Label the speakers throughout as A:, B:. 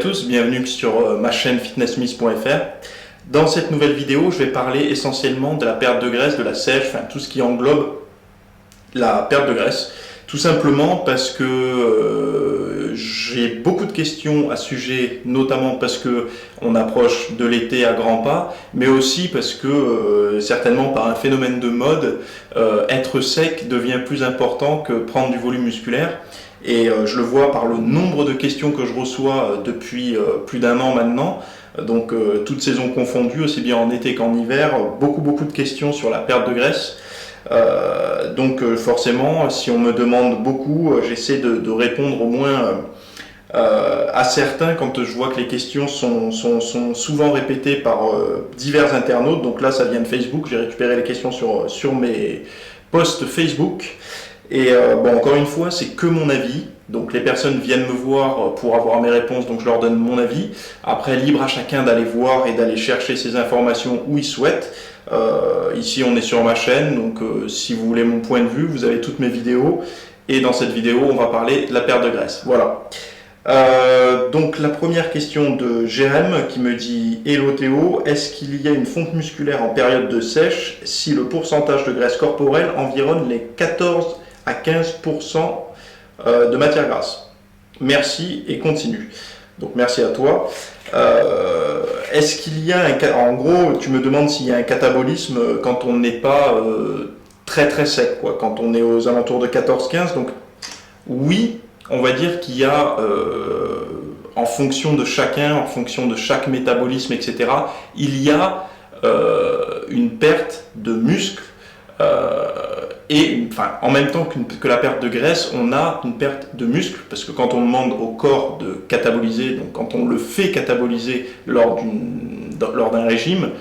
A: tous, bienvenue sur ma chaîne fitnessmiss.fr. Dans cette nouvelle vidéo, je vais parler essentiellement de la perte de graisse, de la sèche, enfin tout ce qui englobe la perte de graisse. Tout simplement parce que j'ai beaucoup de questions à ce sujet, notamment parce que on approche de l'été à grands pas, mais aussi parce que certainement par un phénomène de mode, être sec devient plus important que prendre du volume musculaire. Et je le vois par le nombre de questions que je reçois depuis plus d'un an maintenant, donc toutes saisons confondues, aussi bien en été qu'en hiver, beaucoup de questions sur la perte de graisse. Donc forcément, si on me demande beaucoup, j'essaie de répondre au moins à certains quand je vois que les questions sont souvent répétées par divers internautes. Donc là, ça vient de Facebook, j'ai récupéré les questions sur mes posts Facebook. Et bon, encore une fois, c'est que mon avis. Donc les personnes viennent me voir pour avoir mes réponses, donc je leur donne mon avis. Après, libre à chacun d'aller voir et d'aller chercher ces informations où il souhaite. Ici, on est sur ma chaîne, donc si vous voulez mon point de vue, vous avez toutes mes vidéos. Et dans cette vidéo, on va parler de la perte de graisse. Voilà. Donc la première question de Jérém qui me dit « Hello Théo, est-ce qu'il y a une fonte musculaire en période de sèche si le pourcentage de graisse corporelle environne les 14 à 15% de matière grasse ?» Merci et continue. Donc merci à toi. Est-ce qu'il y a en gros, tu me demandes s'il y a un catabolisme quand on n'est pas très sec, quoi, quand on est aux alentours de 14-15. Donc oui, on va dire qu'il y a en fonction de chacun, en fonction de chaque métabolisme, etc., il y a une perte de muscle. Et enfin, en même temps que la perte de graisse, on a une perte de muscle, parce que quand on demande au corps de cataboliser, donc quand on le fait cataboliser lors d'un régime,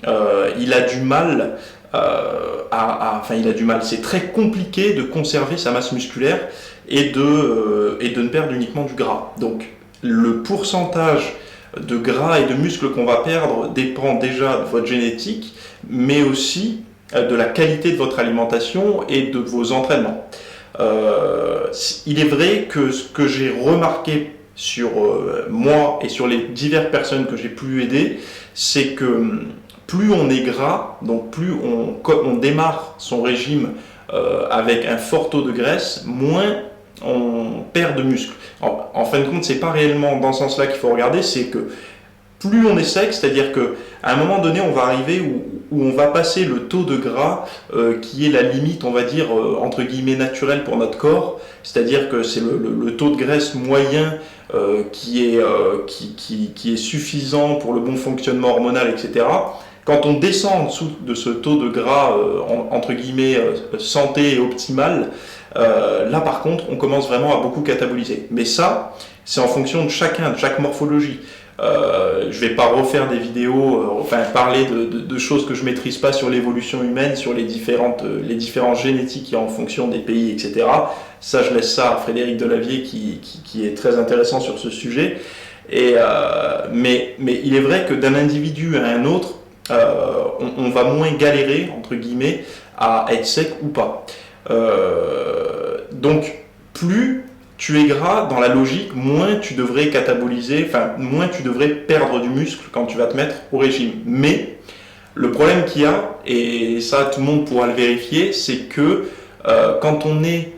A: il a du mal c'est très compliqué de conserver sa masse musculaire et de ne perdre uniquement du gras. Donc le pourcentage de gras et de muscle qu'on va perdre dépend déjà de votre génétique, mais aussi de la qualité de votre alimentation et de vos entraînements. Il est vrai que ce que j'ai remarqué sur moi et sur les diverses personnes que j'ai pu aider, c'est que plus on est gras, donc plus on démarre son régime avec un fort taux de graisse, moins on perd de muscle. En fin de compte, c'est pas réellement dans ce sens-là qu'il faut regarder, c'est que plus on est sec, c'est-à-dire qu'à un moment donné, on va arriver où on va passer le taux de gras qui est la limite, on va dire, entre guillemets, naturelle pour notre corps, c'est-à-dire que c'est le taux de graisse moyen qui est suffisant pour le bon fonctionnement hormonal, etc. Quand on descend en dessous de ce taux de gras, entre guillemets, santé et optimal, là par contre, on commence vraiment à beaucoup cataboliser. Mais ça, c'est en fonction de chacun, de chaque morphologie. Je vais pas refaire des vidéos, parler de choses que je maîtrise pas sur l'évolution humaine, sur les différences génétiques qu'il y a en fonction des pays, etc. Ça, je laisse ça à Frédéric Delavier qui est très intéressant sur ce sujet. Mais il est vrai que d'un individu à un autre, on va moins galérer, entre guillemets, à être sec ou pas. Donc, plus tu es gras, dans la logique, moins tu devrais cataboliser, moins tu devrais perdre du muscle quand tu vas te mettre au régime. Mais le problème qu'il y a, et ça tout le monde pourra le vérifier, c'est que quand on est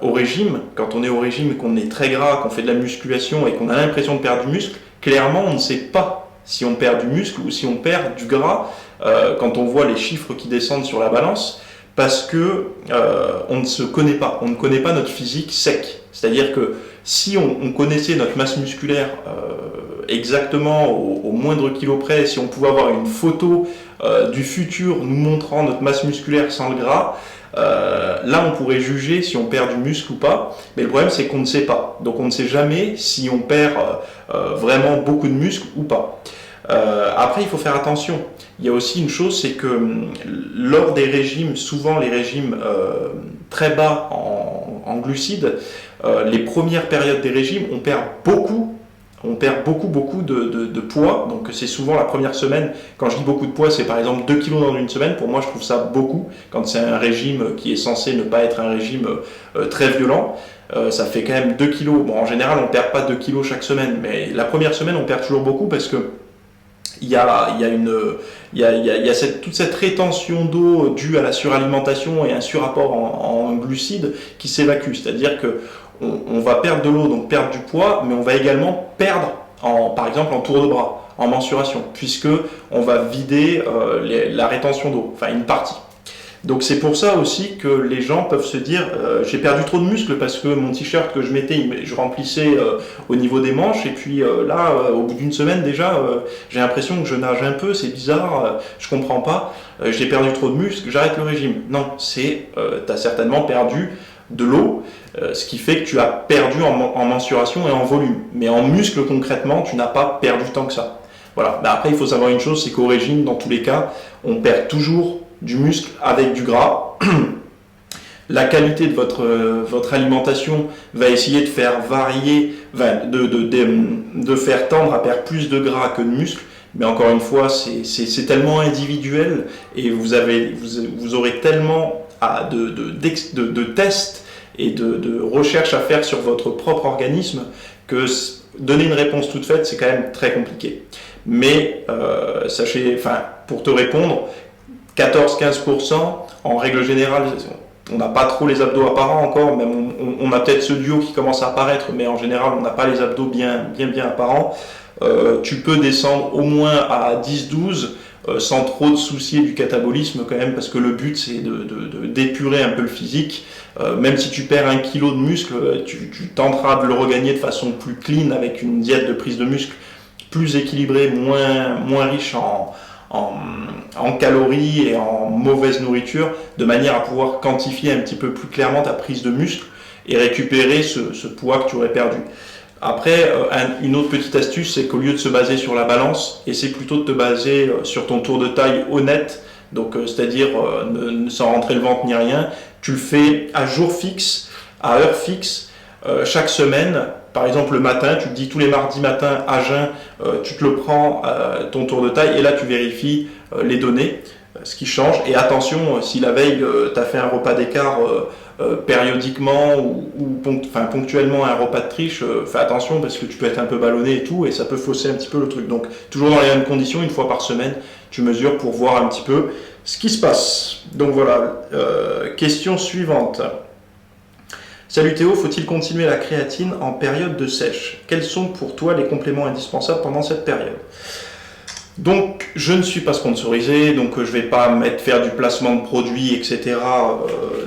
A: au régime, qu'on est très gras, qu'on fait de la musculation et qu'on a l'impression de perdre du muscle, clairement on ne sait pas si on perd du muscle ou si on perd du gras quand on voit les chiffres qui descendent sur la balance. Parce que on ne se connaît pas, on ne connaît pas notre physique sec. C'est-à-dire que si on connaissait notre masse musculaire exactement au moindre kilo près, si on pouvait avoir une photo du futur nous montrant notre masse musculaire sans le gras, là on pourrait juger si on perd du muscle ou pas. Mais le problème c'est qu'on ne sait pas. Donc on ne sait jamais si on perd vraiment beaucoup de muscle ou pas. Après, il faut faire attention. Il y a aussi une chose, c'est que lors des régimes, souvent les régimes très bas en glucides, les premières périodes des régimes, on perd beaucoup de poids. Donc c'est souvent la première semaine. Quand je dis beaucoup de poids, c'est par exemple 2 kg dans une semaine. Pour moi, je trouve ça beaucoup quand c'est un régime qui est censé ne pas être un régime très violent. ça fait quand même 2 kilos. Bon, en général, on perd pas 2 kilos chaque semaine, mais la première semaine, on perd toujours beaucoup parce que toute cette rétention d'eau due à la suralimentation et un surapport en glucides qui s'évacue. C'est-à-dire que on va perdre de l'eau, donc perdre du poids, mais on va également perdre, par exemple, en tour de bras, en mensuration, puisque on va vider la rétention d'eau, enfin une partie. Donc c'est pour ça aussi que les gens peuvent se dire j'ai perdu trop de muscles parce que mon t-shirt que je mettais, je remplissais au niveau des manches et puis là au bout d'une semaine déjà j'ai l'impression que je nage un peu, c'est bizarre, je comprends pas, j'ai perdu trop de muscles, j'arrête le régime. Non, tu as certainement perdu de l'eau, ce qui fait que tu as perdu en mensuration et en volume. Mais en muscle concrètement, tu n'as pas perdu tant que ça. Voilà. Bah, après il faut savoir une chose, c'est qu'au régime, dans tous les cas, on perd toujours du muscle avec du gras. La qualité de votre alimentation va essayer de faire varier, de faire tendre à perdre plus de gras que de muscle. Mais encore une fois, c'est tellement individuel et vous aurez tellement de tests et de recherches à faire sur votre propre organisme que donner une réponse toute faite, c'est quand même très compliqué. Mais sachez, pour te répondre, 14-15%, en règle générale, on n'a pas trop les abdos apparents encore, même on a peut-être ce duo qui commence à apparaître, mais en général, on n'a pas les abdos bien apparents. Tu peux descendre au moins à 10-12 sans trop de soucier du catabolisme quand même, parce que le but c'est d'épurer un peu le physique. Même si tu perds 1 kilo de muscle, tu tenteras de le regagner de façon plus clean avec une diète de prise de muscle plus équilibrée, moins riche en calories et en mauvaise nourriture, de manière à pouvoir quantifier un petit peu plus clairement ta prise de muscle et récupérer ce poids que tu aurais perdu. Après, une autre petite astuce, c'est qu'au lieu de se baser sur la balance, essaie plutôt de te baser sur ton tour de taille honnête, donc c'est-à-dire sans rentrer le ventre ni rien. Tu le fais à jour fixe, à heure fixe, chaque semaine. Par exemple, le matin, tu te dis tous les mardis matins à jeun, tu te le prends, ton tour de taille, et là tu vérifies les données, ce qui change. Et attention, si la veille, tu as fait un repas d'écart périodiquement ou ponctuellement un repas de triche, fais attention parce que tu peux être un peu ballonné et tout, et ça peut fausser un petit peu le truc. Donc, toujours dans les mêmes conditions, une fois par semaine, tu mesures pour voir un petit peu ce qui se passe. Donc voilà, question suivante. Salut Théo, faut-il continuer la créatine en période de sèche? Quels sont pour toi les compléments indispensables pendant cette période? Donc, je ne suis pas sponsorisé, donc je ne vais pas faire du placement de produits, etc.,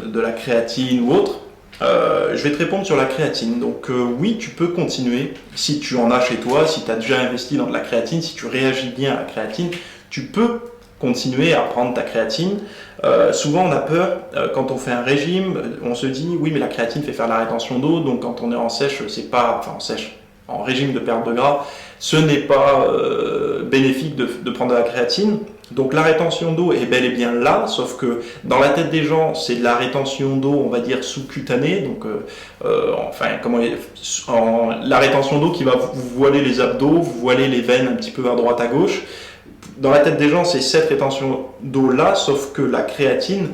A: de la créatine ou autre. Je vais te répondre sur la créatine. Donc oui, tu peux continuer, si tu en as chez toi, si tu as déjà investi dans de la créatine, si tu réagis bien à la créatine, tu peux continuer à prendre ta créatine. Souvent on a peur, quand on fait un régime, on se dit oui mais la créatine fait faire la rétention d'eau, donc quand on est en sèche, en régime de perte de gras, ce n'est pas bénéfique de prendre de la créatine. Donc la rétention d'eau est bel et bien là, sauf que dans la tête des gens, c'est de la rétention d'eau, on va dire sous-cutanée, donc la rétention d'eau qui va vous voiler les abdos, vous voiler les veines un petit peu à droite à gauche. Dans la tête des gens, c'est cette rétention d'eau-là, sauf que la créatine,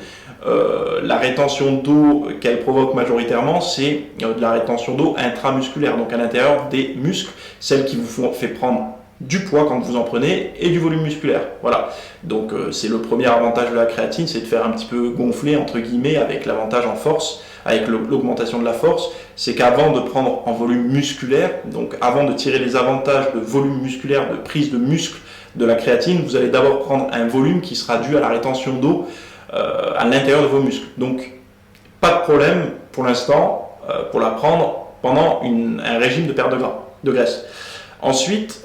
A: la rétention d'eau qu'elle provoque majoritairement, c'est de la rétention d'eau intramusculaire, donc à l'intérieur des muscles, celle qui vous fait prendre du poids quand vous en prenez et du volume musculaire. Voilà. Donc c'est le premier avantage de la créatine, c'est de faire un petit peu gonfler entre guillemets avec l'avantage en force, avec l'augmentation de la force. C'est qu'avant de prendre en volume musculaire, donc avant de tirer les avantages de volume musculaire, de prise de muscle de la créatine, vous allez d'abord prendre un volume qui sera dû à la rétention d'eau à l'intérieur de vos muscles. Donc pas de problème pour l'instant pour la prendre pendant un régime de perte de graisse. Ensuite,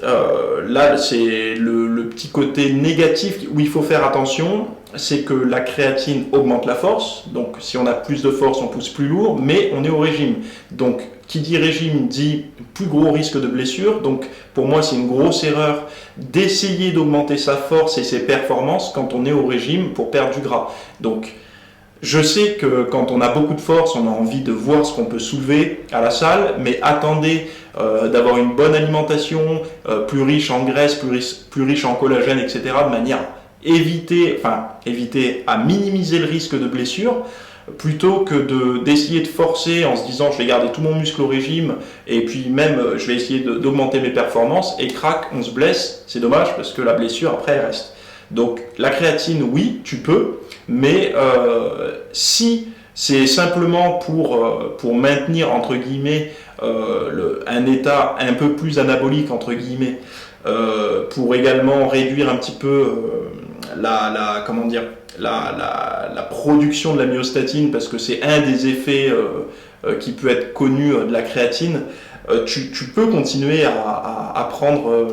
A: là c'est le petit côté négatif où il faut faire attention, c'est que la créatine augmente la force, donc si on a plus de force on pousse plus lourd, mais on est au régime. Donc qui dit régime dit plus gros risque de blessure, donc pour moi c'est une grosse erreur d'essayer d'augmenter sa force et ses performances quand on est au régime pour perdre du gras. Donc je sais que quand on a beaucoup de force, on a envie de voir ce qu'on peut soulever à la salle, mais attendez d'avoir une bonne alimentation, plus riche en graisse, plus riche en collagène, etc., de manière à éviter à minimiser le risque de blessure. plutôt que d'essayer de forcer en se disant je vais garder tout mon muscle au régime et puis même je vais essayer d'augmenter mes performances et crac, on se blesse, c'est dommage parce que la blessure après elle reste. Donc la créatine, oui, tu peux, mais si c'est simplement pour maintenir entre guillemets un état un peu plus anabolique entre guillemets, pour également réduire un petit peu comment dire, la production de la myostatine, parce que c'est un des effets qui peut être connu de la créatine, tu peux continuer à prendre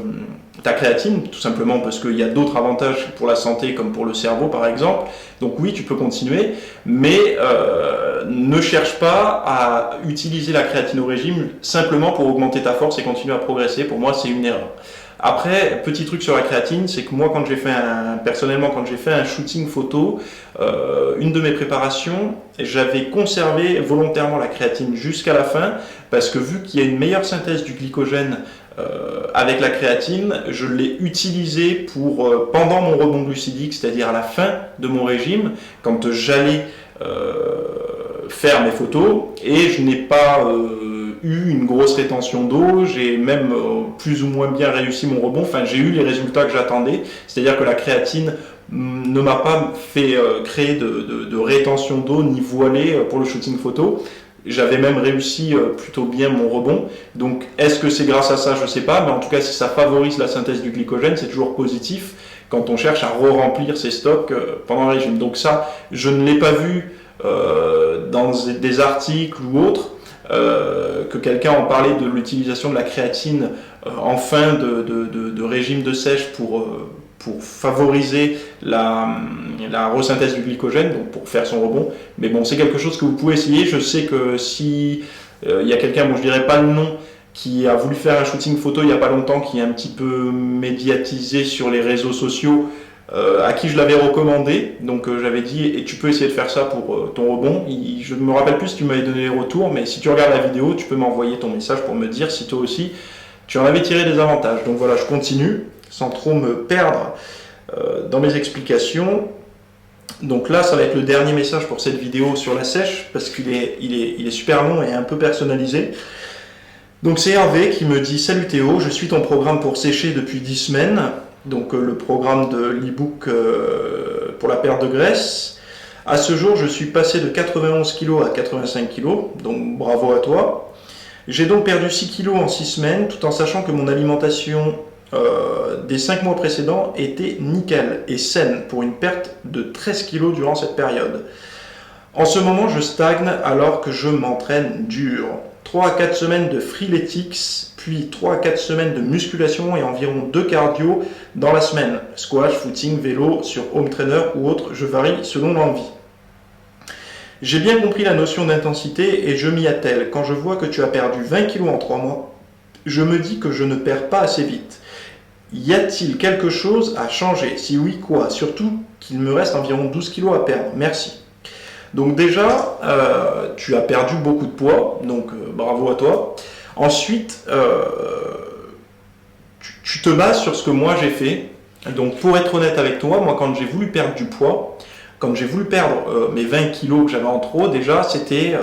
A: ta créatine, tout simplement parce qu'il y a d'autres avantages pour la santé, comme pour le cerveau par exemple. Donc oui, tu peux continuer, mais ne cherche pas à utiliser la créatine au régime simplement pour augmenter ta force et continuer à progresser. Pour moi, c'est une erreur. Après, petit truc sur la créatine, c'est que moi, personnellement, quand j'ai fait un shooting photo, une de mes préparations, j'avais conservé volontairement la créatine jusqu'à la fin, parce que vu qu'il y a une meilleure synthèse du glycogène avec la créatine, je l'ai utilisée pendant mon rebond glucidique, c'est-à-dire à la fin de mon régime, quand j'allais faire mes photos, et je n'ai pas eu une grosse rétention d'eau, j'ai même plus ou moins bien réussi mon rebond, enfin j'ai eu les résultats que j'attendais, c'est-à-dire que la créatine ne m'a pas fait créer de rétention d'eau ni voilée pour le shooting photo. J'avais même réussi plutôt bien mon rebond. Donc est-ce que c'est grâce à ça? Je ne sais pas, mais en tout cas si ça favorise la synthèse du glycogène, c'est toujours positif quand on cherche à re-remplir ses stocks pendant le régime. Donc ça, je ne l'ai pas vu dans des articles ou autres, que quelqu'un en parlait de l'utilisation de la créatine en fin de régime de sèche pour favoriser la resynthèse du glycogène, donc pour faire son rebond. Mais bon, c'est quelque chose que vous pouvez essayer. Je sais que si il y a quelqu'un, bon je dirais pas le nom, qui a voulu faire un shooting photo il n'y a pas longtemps, qui est un petit peu médiatisé sur les réseaux sociaux, à qui je l'avais recommandé, donc j'avais dit et tu peux essayer de faire ça pour ton rebond. Je ne me rappelle plus si tu m'avais donné les retours, mais si tu regardes la vidéo, tu peux m'envoyer ton message pour me dire si toi aussi tu en avais tiré des avantages. Donc voilà, je continue sans trop me perdre dans mes explications. Donc là, ça va être le dernier message pour cette vidéo sur la sèche, parce qu'il est super long et un peu personnalisé. Donc c'est Hervé qui me dit « Salut Théo, je suis ton programme pour sécher depuis 10 semaines. » Donc le programme de l'e-book pour la perte de graisse. À ce jour, je suis passé de 91 kg à 85 kg, donc bravo à toi. J'ai donc perdu 6 kg en 6 semaines, tout en sachant que mon alimentation des 5 mois précédents était nickel et saine pour une perte de 13 kg durant cette période. En ce moment, je stagne alors que je m'entraîne dur. 3 à 4 semaines de freeletics, puis 3 à 4 semaines de musculation et environ 2 cardio dans la semaine. Squash, footing, vélo, sur home trainer ou autre, je varie selon l'envie. J'ai bien compris la notion d'intensité et je m'y attelle. Quand je vois que tu as perdu 20 kg en 3 mois, je me dis que je ne perds pas assez vite. Y a-t-il quelque chose à changer? Si oui, quoi? Surtout qu'il me reste environ 12 kg à perdre. Merci. Donc déjà, tu as perdu beaucoup de poids, donc bravo à toi. Ensuite, tu te bases sur ce que moi j'ai fait. Donc pour être honnête avec toi, moi quand j'ai voulu perdre du poids, quand j'ai voulu perdre mes 20 kilos que j'avais en trop, déjà c'était,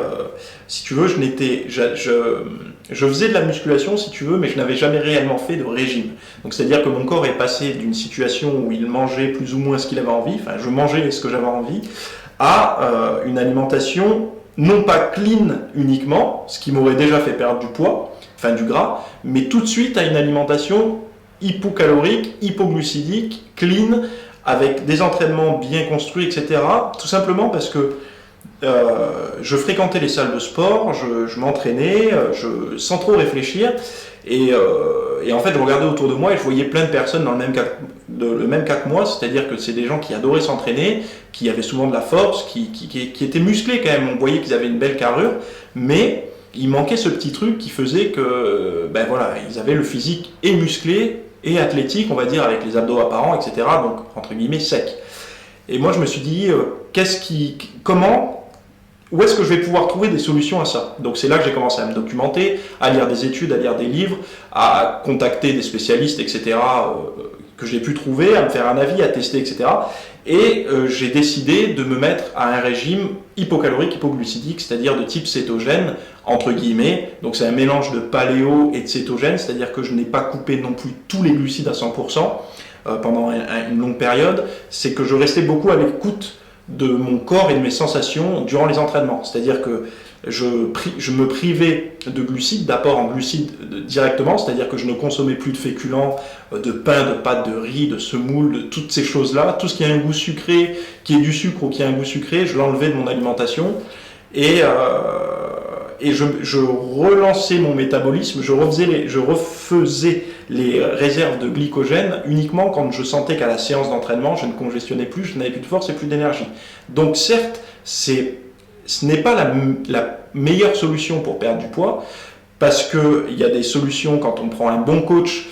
A: si tu veux, je faisais de la musculation si tu veux, mais je n'avais jamais réellement fait de régime. Donc c'est-à-dire que mon corps est passé d'une situation où il mangeait plus ou moins ce qu'il avait envie, enfin je mangeais ce que j'avais envie, à une alimentation non pas clean uniquement, ce qui m'aurait déjà fait perdre du poids, enfin du gras, mais tout de suite à une alimentation hypocalorique, hypoglucidique, clean, avec des entraînements bien construits, etc. Tout simplement parce que je fréquentais les salles de sport, je m'entraînais sans trop réfléchir, et en fait je regardais autour de moi et je voyais plein de personnes dans le même cas que moi, c'est-à-dire que c'est des gens qui adoraient s'entraîner, qui avaient souvent de la force, qui étaient musclés quand même, on voyait qu'ils avaient une belle carrure, mais il manquait ce petit truc qui faisait que, ben voilà, ils avaient le physique et musclé et athlétique, on va dire, avec les abdos apparents, etc., donc entre guillemets sec. Et moi je me suis dit, où est-ce que je vais pouvoir trouver des solutions à ça? Donc c'est là que j'ai commencé à me documenter, à lire des études, à lire des livres, à contacter des spécialistes, etc., que j'ai pu trouver, à me faire un avis, à tester, etc. Et j'ai décidé de me mettre à un régime hypocalorique, hypoglucidique, c'est-à-dire de type cétogène, entre guillemets. Donc c'est un mélange de paléo et de cétogène, c'est-à-dire que je n'ai pas coupé non plus tous les glucides à 100% pendant une longue période. C'est que je restais beaucoup à l'écoute de mon corps et de mes sensations durant les entraînements. C'est-à-dire que je me privais de glucides, d'apport en glucides directement, c'est-à-dire que je ne consommais plus de féculents, de pain, de pâtes, de riz, de semoule, de toutes ces choses-là. Tout ce qui a un goût sucré, qui est du sucre ou qui a un goût sucré, je l'enlevais de mon alimentation. Et je relançais mon métabolisme, je refaisais les réserves de glycogène uniquement quand je sentais qu'à la séance d'entraînement, je ne congestionnais plus, je n'avais plus de force et plus d'énergie. Donc certes, ce n'est pas la meilleure solution pour perdre du poids, parce qu'il y a des solutions quand on prend un bon coach,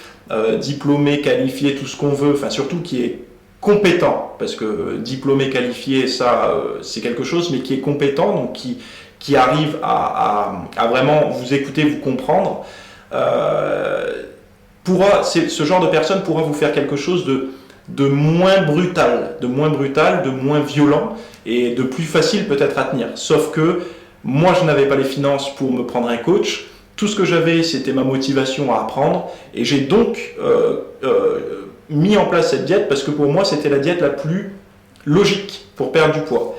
A: diplômé, qualifié, tout ce qu'on veut, enfin surtout qui est compétent, parce que diplômé, qualifié, ça c'est quelque chose, mais qui est compétent, donc qui arrive à vraiment vous écouter, vous comprendre, ce genre de personne pourra vous faire quelque chose de moins brutal, de moins violent et de plus facile peut-être à tenir. Sauf que moi, je n'avais pas les finances pour me prendre un coach. Tout ce que j'avais, c'était ma motivation à apprendre. Et j'ai donc mis en place cette diète parce que pour moi, c'était la diète la plus logique pour perdre du poids.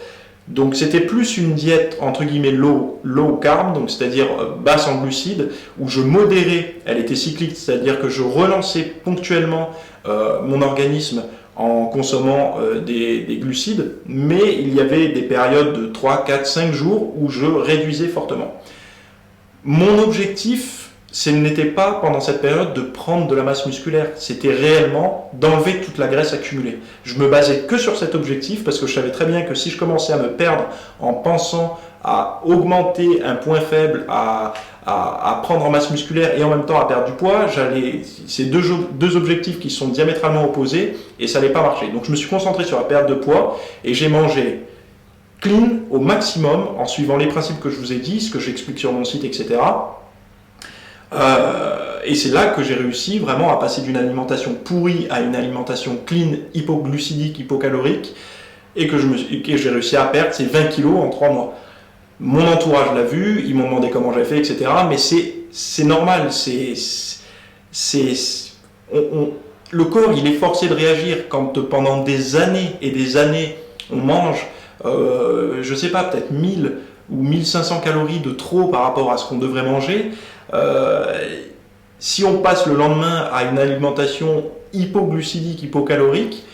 A: Donc c'était plus une diète entre guillemets low carb, donc c'est-à-dire basse en glucides, où je modérais, elle était cyclique, c'est-à-dire que je relançais ponctuellement mon organisme en consommant des glucides, mais il y avait des périodes de 3, 4, 5 jours où je réduisais fortement. Mon objectif, ce n'était pas pendant cette période de prendre de la masse musculaire, c'était réellement d'enlever toute la graisse accumulée. Je me basais que sur cet objectif parce que je savais très bien que si je commençais à me perdre en pensant à augmenter un point faible, à prendre en masse musculaire et en même temps à perdre du poids, c'est deux objectifs qui sont diamétralement opposés et ça n'allait pas marcher. Donc je me suis concentré sur la perte de poids et j'ai mangé clean au maximum en suivant les principes que je vous ai dit, ce que j'explique sur mon site, etc. Et c'est là que j'ai réussi vraiment à passer d'une alimentation pourrie à une alimentation clean, hypoglucidique, hypocalorique, et que j'ai réussi à perdre ces 20 kilos en 3 mois. Mon entourage l'a vu, ils m'ont demandé comment j'avais fait, etc. Mais c'est normal, le corps il est forcé de réagir quand pendant des années et des années on mange, je sais pas, peut-être 1000 ou 1500 calories de trop par rapport à ce qu'on devrait manger. Si on passe le lendemain à une alimentation hypoglucidique, hypocalorique,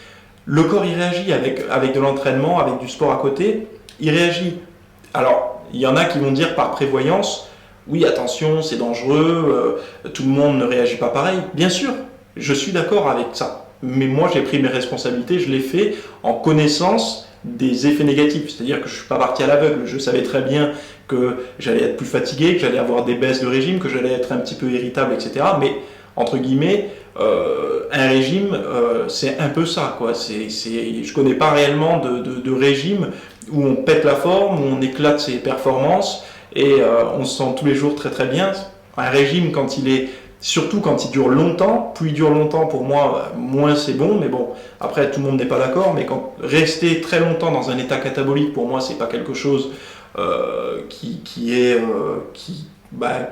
A: le corps il réagit avec de l'entraînement, avec du sport à côté, il réagit. Alors, il y en a qui vont dire par prévoyance, oui attention c'est dangereux, tout le monde ne réagit pas pareil. Bien sûr, je suis d'accord avec ça, mais moi j'ai pris mes responsabilités, je l'ai fait en connaissance des effets négatifs, c'est-à-dire que je ne suis pas parti à l'aveugle, je savais très bien que j'allais être plus fatigué, que j'allais avoir des baisses de régime, que j'allais être un petit peu irritable, etc. Mais, entre guillemets, un régime, c'est un peu ça, quoi. Je ne connais pas réellement de régime où on pète la forme, où on éclate ses performances et on se sent tous les jours très très bien. Un régime, surtout quand il dure longtemps, plus il dure longtemps pour moi, moins c'est bon, mais bon, après tout le monde n'est pas d'accord, mais rester très longtemps dans un état catabolique, pour moi, c'est pas quelque chose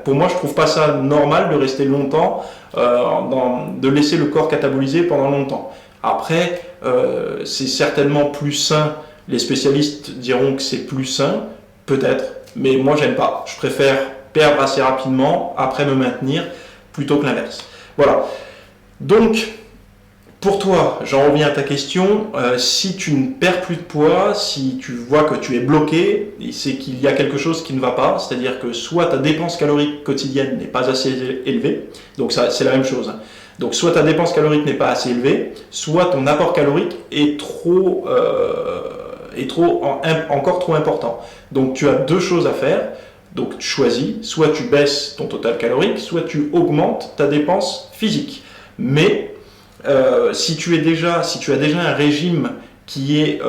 A: pour moi je trouve pas ça normal de rester longtemps, de laisser le corps cataboliser pendant longtemps. Après c'est certainement plus sain, les spécialistes diront que c'est plus sain, peut-être, mais moi j'aime pas, je préfère perdre assez rapidement, après me maintenir, plutôt que l'inverse. Voilà, donc pour toi, j'en reviens à ta question, si tu ne perds plus de poids, si tu vois que tu es bloqué, c'est qu'il y a quelque chose qui ne va pas, c'est-à-dire que soit ta dépense calorique quotidienne n'est pas assez élevée, donc ça c'est la même chose, hein. Donc soit ta dépense calorique n'est pas assez élevée, soit ton apport calorique est encore trop important. Donc tu as deux choses à faire, donc tu choisis, soit tu baisses ton total calorique, soit tu augmentes ta dépense physique. Mais si tu as déjà un régime qui est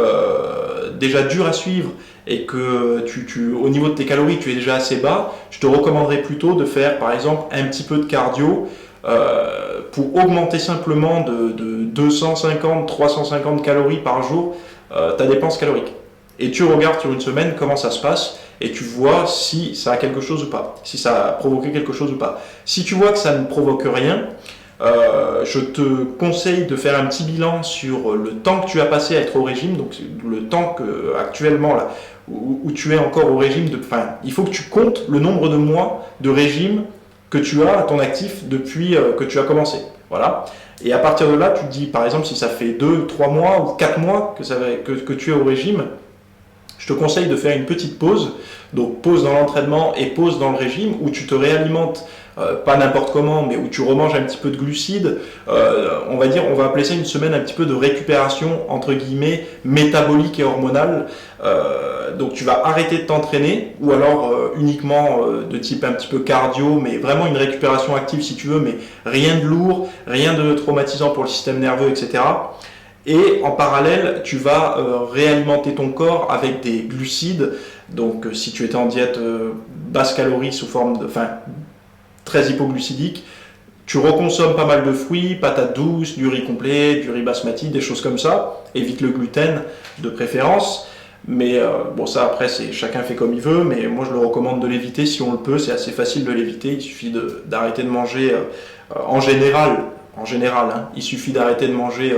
A: déjà dur à suivre et que au niveau de tes calories tu es déjà assez bas, je te recommanderais plutôt de faire par exemple un petit peu de cardio pour augmenter simplement de 250, 350 calories par jour ta dépense calorique. Et tu regardes sur une semaine comment ça se passe et tu vois si ça a quelque chose ou pas, si ça a provoqué quelque chose ou pas. Si tu vois que ça ne provoque rien, je te conseille de faire un petit bilan sur le temps que tu as passé à être au régime, donc le temps que actuellement là, où tu es encore au régime. Il faut que tu comptes le nombre de mois de régime que tu as à ton actif depuis que tu as commencé. Voilà. Et à partir de là, tu te dis, par exemple, si ça fait 2, 3 mois ou 4 mois que tu es au régime, je te conseille de faire une petite pause, donc pause dans l'entraînement et pause dans le régime, où tu te réalimentes, pas n'importe comment, mais où tu remanges un petit peu de glucides. On va appeler ça une semaine un petit peu de récupération, entre guillemets, métabolique et hormonale. Donc tu vas arrêter de t'entraîner, ou alors uniquement de type un petit peu cardio, mais vraiment une récupération active si tu veux, mais rien de lourd, rien de traumatisant pour le système nerveux, etc. Et en parallèle, tu vas réalimenter ton corps avec des glucides. Donc si tu étais en diète basse calorie sous forme très hypoglucidique, tu reconsommes pas mal de fruits, patates douces, du riz complet, du riz basmati, des choses comme ça. Évite le gluten de préférence. Mais bon, ça après, chacun fait comme il veut, mais moi je le recommande de l'éviter si on le peut. C'est assez facile de l'éviter. Il suffit d'arrêter de manger en général, hein, il suffit d'arrêter de manger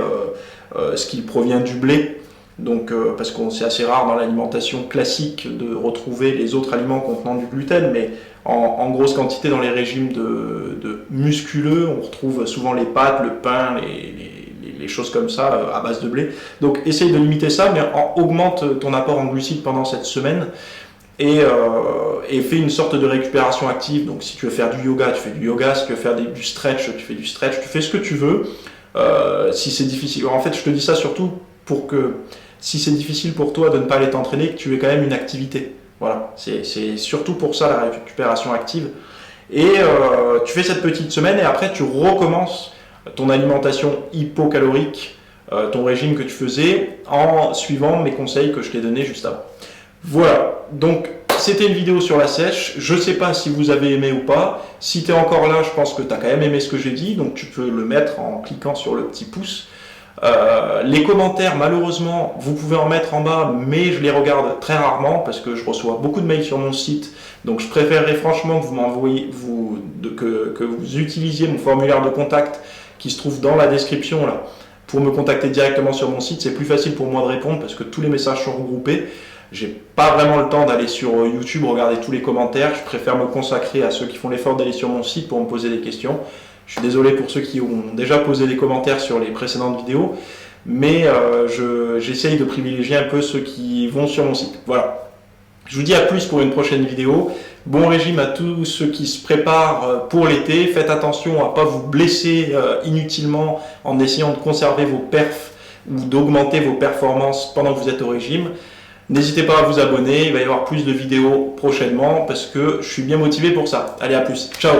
A: ce qui provient du blé, donc parce que c'est assez rare dans l'alimentation classique de retrouver les autres aliments contenant du gluten, mais en grosse quantité dans les régimes de musculeux, on retrouve souvent les pâtes, le pain, les choses comme ça à base de blé. Donc essaye de limiter ça, mais augmente ton apport en glucides pendant cette semaine. Et fais une sorte de récupération active. Donc si tu veux faire du yoga, tu fais du yoga. Si tu veux faire du stretch, tu fais du stretch. Tu fais ce que tu veux. Si c'est difficile, en fait je te dis ça surtout pour que si c'est difficile pour toi de ne pas aller t'entraîner, que tu aies quand même une activité. Voilà, c'est surtout pour ça la récupération active. Et tu fais cette petite semaine et après tu recommences ton alimentation hypocalorique, ton régime que tu faisais en suivant mes conseils que je t'ai donnés juste avant. Voilà, donc c'était une vidéo sur la sèche. Je ne sais pas si vous avez aimé ou pas. Si tu es encore là, je pense que tu as quand même aimé ce que j'ai dit, donc tu peux le mettre en cliquant sur le petit pouce. Les commentaires, malheureusement, vous pouvez en mettre en bas, mais je les regarde très rarement parce que je reçois beaucoup de mails sur mon site. Donc je préférerais franchement que vous m'envoyiez, que vous utilisiez mon formulaire de contact qui se trouve dans la description là, pour me contacter directement sur mon site. C'est plus facile pour moi de répondre parce que tous les messages sont regroupés. J'ai pas vraiment le temps d'aller sur YouTube regarder tous les commentaires. Je préfère me consacrer à ceux qui font l'effort d'aller sur mon site pour me poser des questions. Je suis désolé pour ceux qui ont déjà posé des commentaires sur les précédentes vidéos, mais j'essaye de privilégier un peu ceux qui vont sur mon site. Voilà. Je vous dis à plus pour une prochaine vidéo. Bon régime à tous ceux qui se préparent pour l'été. Faites attention à ne pas vous blesser inutilement en essayant de conserver vos perfs ou d'augmenter vos performances pendant que vous êtes au régime. N'hésitez pas à vous abonner, il va y avoir plus de vidéos prochainement parce que je suis bien motivé pour ça. Allez, à plus. Ciao!